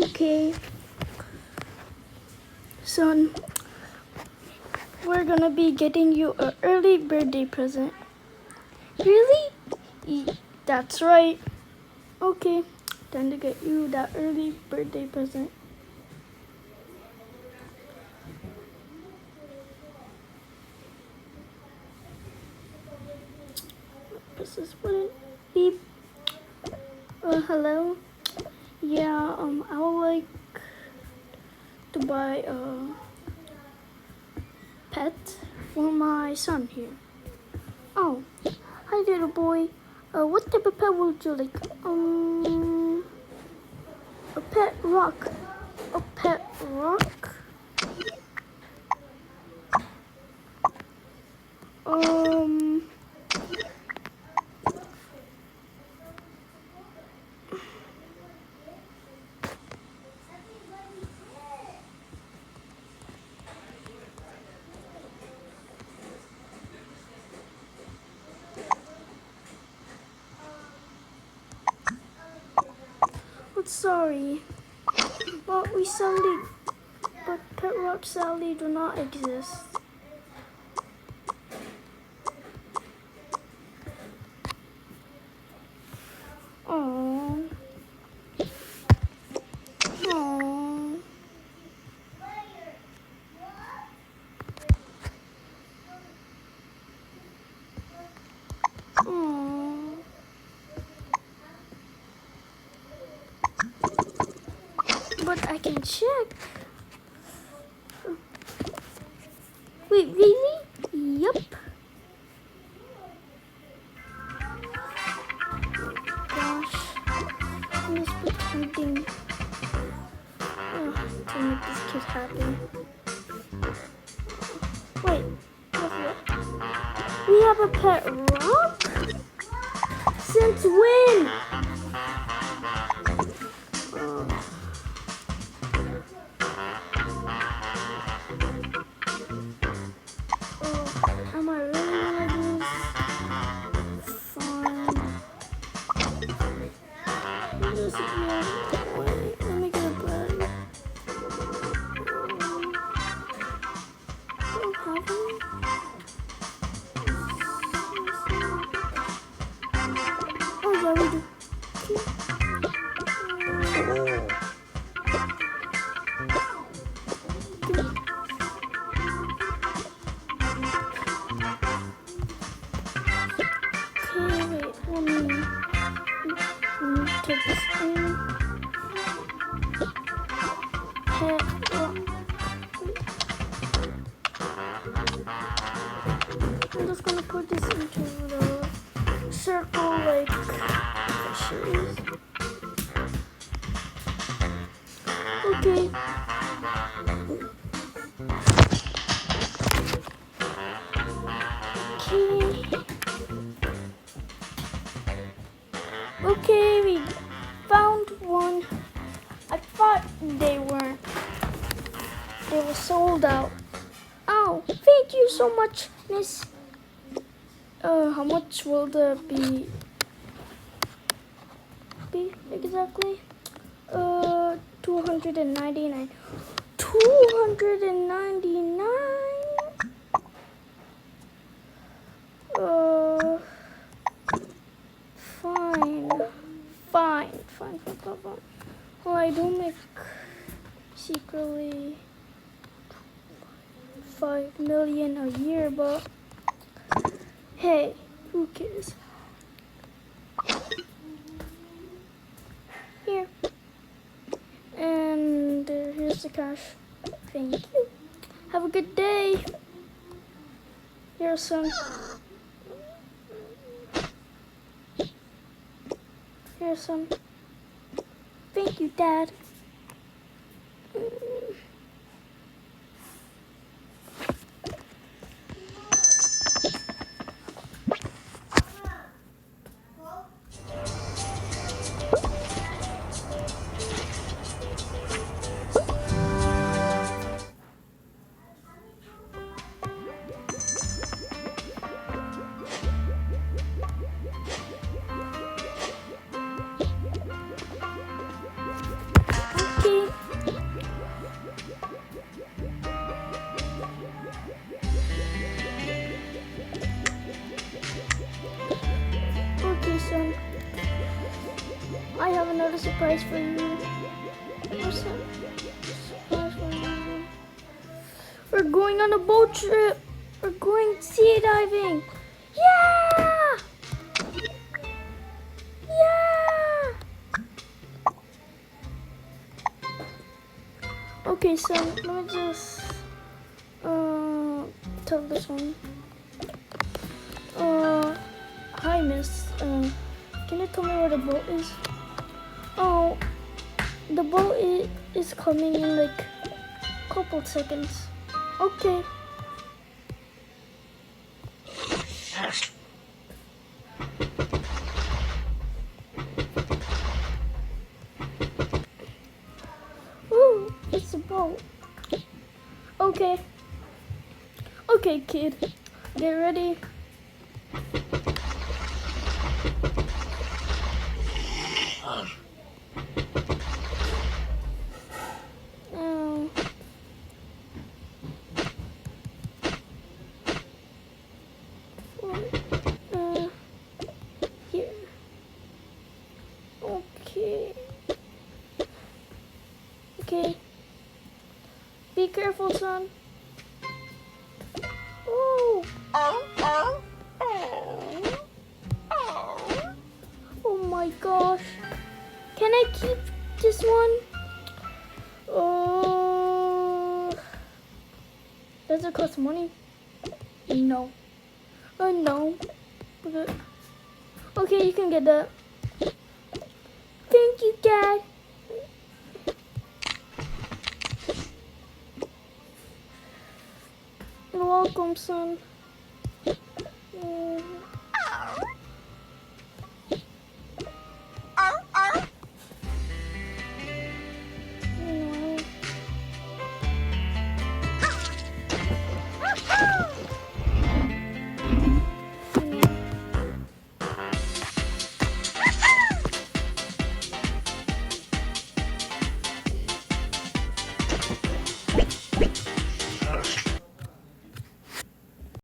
Okay, son, we're gonna be getting you an early birthday present. Really? That's right. Okay, time to get you that early birthday present. This wouldn't beep. Hello? Yeah, I would like to buy a pet for my son here. Oh, hi little boy. What type of pet would you like? A pet rock. A pet rock? Sorry, but pet rocks sadly do not exist. Aww. Aww. Aww. But I can check. Wait, really? Yup. Gosh, I'm just pretending to make this kid happy. Wait, what? We have a pet rock? Since when? Am I really gonna do this? Fine. Wait, let me get a bag. I don't have any. Oh yeah, we do. Take this in. I'm just gonna put this into the circle like fishes. Okay. Okay, we found one. I thought they were sold out. Oh, thank you so much, Miss. How much will the be exactly? 299. 299? Fine. Well, I do make secretly 5 million a year, but hey, who cares? Here. And here's the cash. Thank you. Have a good day. Here's some. Here's some. Thank you, Dad. surprise for you. What's that? Surprise for you. We're going on a boat trip. We're going sea diving. Yeah! Yeah! Okay, so let me just tell this one. Hi, miss. Can you tell me where the boat is? Oh, the boat is coming in like a couple seconds. Okay. Ooh, it's a boat. Okay. Okay, kid. Get ready. Here. Okay. Okay. Be careful, son. Oh. Oh my gosh. Can I keep this one? Oh. Does it cost money? No. No. Okay, you can get that. Thank you, Dad. You're welcome, son.